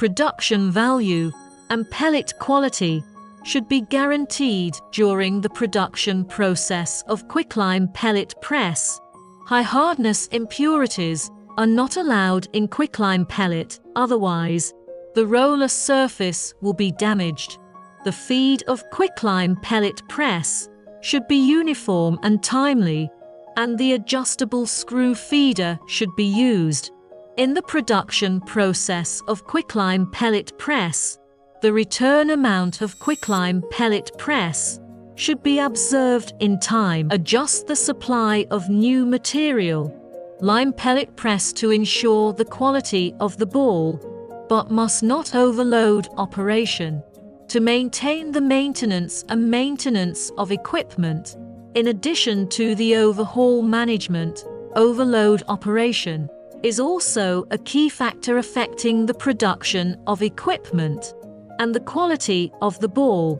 production value, and pellet quality should be guaranteed during the production process of quicklime pellet press. High hardness impurities are not allowed in quicklime pellet, otherwise the roller surface will be damaged. The feed of quicklime pellet press should be uniform and timely, and the adjustable screw feeder should be used. In the production process of quicklime pellet press, the return amount of quicklime pellet press should be observed in time. Adjust the supply of new material, lime pellet press, to ensure the quality of the ball, but must not overload operation. To maintain the maintenance of equipment, in addition to the overhaul management, overload operation is also a key factor affecting the production of equipment and the quality of the ball.